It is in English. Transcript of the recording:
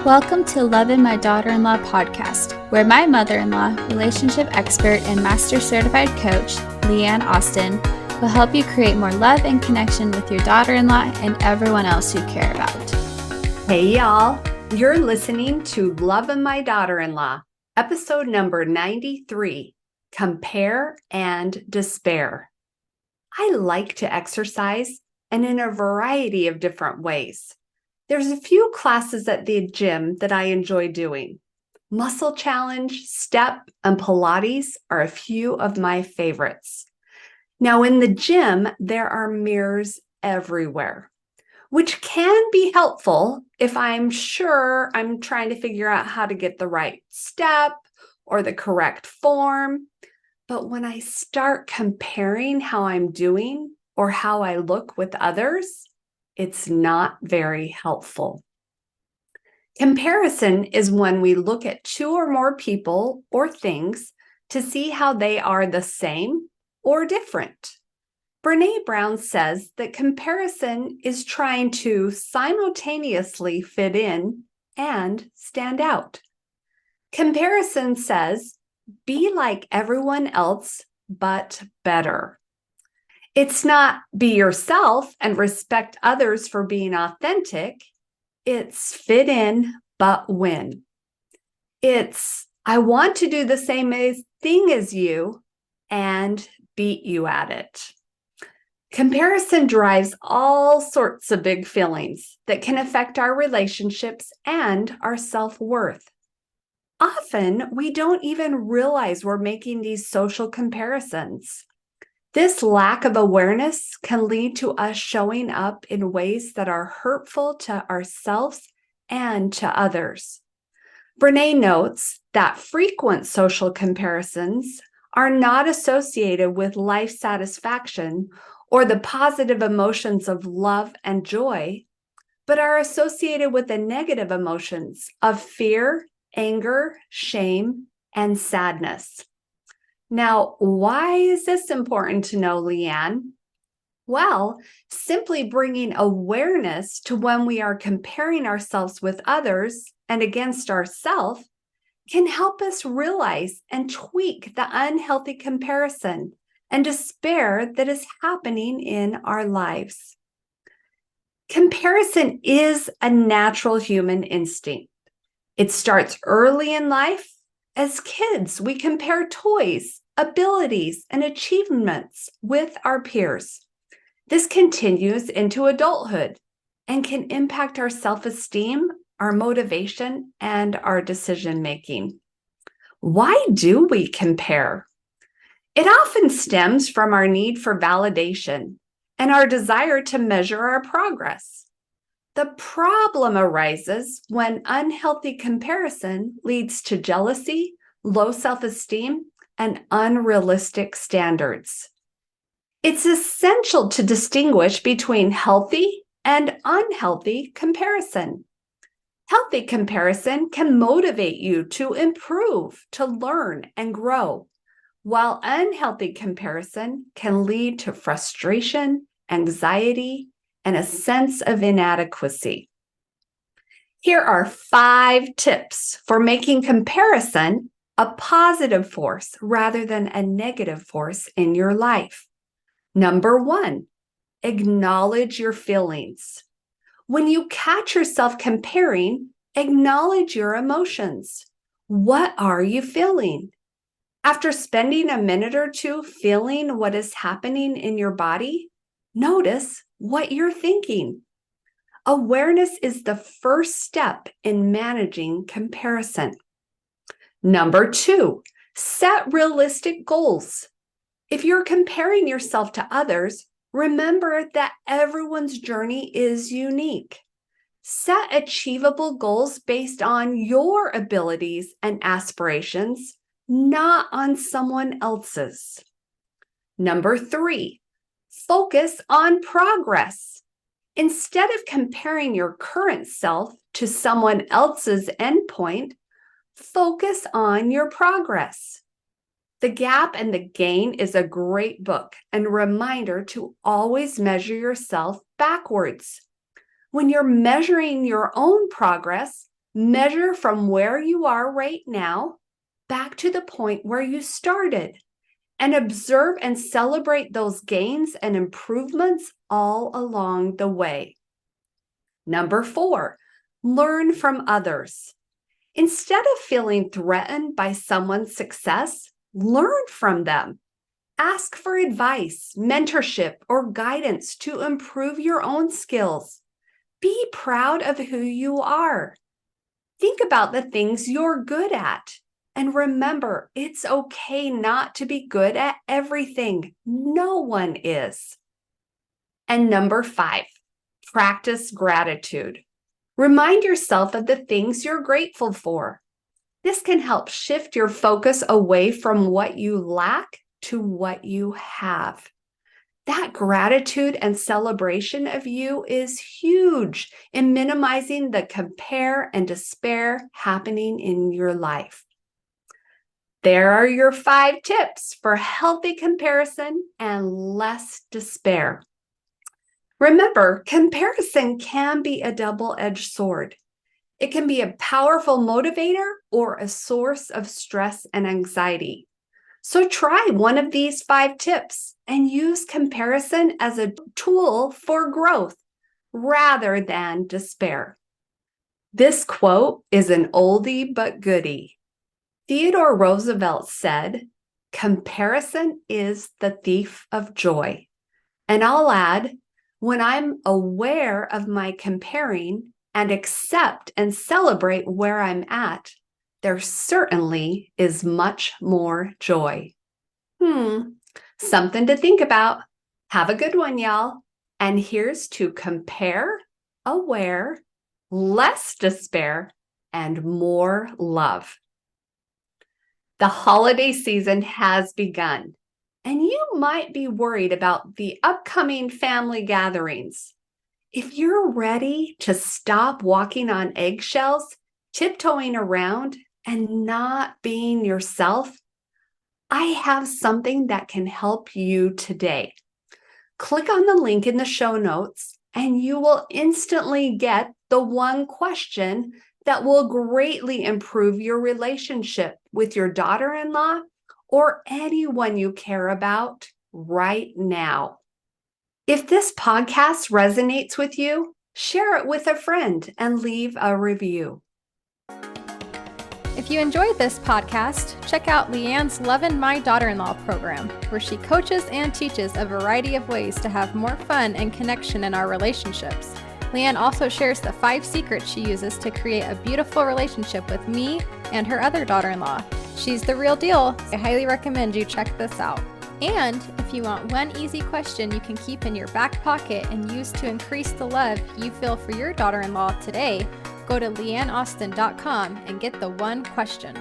Welcome to Love and My Daughter-in-Law podcast, where my mother-in-law, relationship expert and master certified coach, Leanne Austin, will help you create more love and connection with your daughter-in-law and everyone else you care about. Hey y'all, you're listening to Love and My Daughter-in-Law, episode number 93, Compare and Despair. I like to exercise, and in a variety of different ways. There's a few classes at the gym that I enjoy doing. Muscle challenge, step, and Pilates are a few of my favorites. Now in the gym, there are mirrors everywhere, which can be helpful if I'm sure I'm trying to figure out how to get the right step or the correct form. But when I start comparing how I'm doing or how I look with others, it's not very helpful. Comparison is when we look at two or more people or things to see how they are the same or different. Brené Brown says that comparison is trying to simultaneously fit in and stand out. Comparison says, be like everyone else, but better. It's not be yourself and respect others for being authentic. It's fit in, but win. It's I want to do the same thing as you and beat you at it. Comparison drives all sorts of big feelings that can affect our relationships and our self-worth. Often, we don't even realize we're making these social comparisons. This lack of awareness can lead to us showing up in ways that are hurtful to ourselves and to others. Brené notes that frequent social comparisons are not associated with life satisfaction or the positive emotions of love and joy, but are associated with the negative emotions of fear, anger, shame, and sadness. Now, why is this important to know, Leanne? Well, simply bringing awareness to when we are comparing ourselves with others and against ourselves can help us realize and tweak the unhealthy comparison and despair that is happening in our lives. Comparison is a natural human instinct. It starts early in life. As kids, we compare toys, abilities, and achievements with our peers. This continues into adulthood and can impact our self-esteem, our motivation, and our decision-making. Why do we compare? It often stems from our need for validation and our desire to measure our progress. The problem arises when unhealthy comparison leads to jealousy, low self-esteem, and unrealistic standards. It's essential to distinguish between healthy and unhealthy comparison. Healthy comparison can motivate you to improve, to learn, and grow, while unhealthy comparison can lead to frustration, anxiety, and a sense of inadequacy. Here are 5 tips for making comparison a positive force rather than a negative force in your life. Number 1, acknowledge your feelings. When you catch yourself comparing, acknowledge your emotions. What are you feeling? After spending a minute or two feeling what is happening in your body, notice what you're thinking. Awareness is the first step in managing comparison. Number 2, set realistic goals. If you're comparing yourself to others, remember that everyone's journey is unique. Set achievable goals based on your abilities and aspirations, not on someone else's. Number 3, focus on progress. Instead of comparing your current self to someone else's endpoint, focus on your progress. The Gap and the Gain is a great book and reminder to always measure yourself backwards. When you're measuring your own progress, Measure from where you are right now back to the point where you started, and observe and celebrate those gains and improvements all along the way. Number 4, learn from others. Instead of feeling threatened by someone's success, learn from them. Ask for advice, mentorship, or guidance to improve your own skills. Be proud of who you are. Think about the things you're good at. And remember, it's okay not to be good at everything. No one is. And number 5, practice gratitude. Remind yourself of the things you're grateful for. This can help shift your focus away from what you lack to what you have. That gratitude and celebration of you is huge in minimizing the compare and despair happening in your life. There are your 5 tips for healthy comparison and less despair. Remember, comparison can be a double-edged sword. It can be a powerful motivator or a source of stress and anxiety. So try one of these 5 tips and use comparison as a tool for growth rather than despair. This quote is an oldie but goodie. Theodore Roosevelt said, "Comparison is the thief of joy." And I'll add, when I'm aware of my comparing and accept and celebrate where I'm at, there certainly is much more joy. Something to think about. Have a good one, y'all. And here's to compare, aware, less despair, and more love. The holiday season has begun, and you might be worried about the upcoming family gatherings. If you're ready to stop walking on eggshells, tiptoeing around, and not being yourself, I have something that can help you today. Click on the link in the show notes, and you will instantly get the one question that will greatly improve your relationship with your daughter-in-law or anyone you care about right now. If this podcast resonates with you, share it with a friend and leave a review. If you enjoyed this podcast, check out Leanne's Lovin' My Daughter-in-Law program, where she coaches and teaches a variety of ways to have more fun and connection in our relationships. Leanne also shares the 5 secrets she uses to create a beautiful relationship with me and her other daughter-in-law. She's the real deal. I highly recommend you check this out. And if you want one easy question you can keep in your back pocket and use to increase the love you feel for your daughter-in-law today, go to leanneaustin.com and get the one question.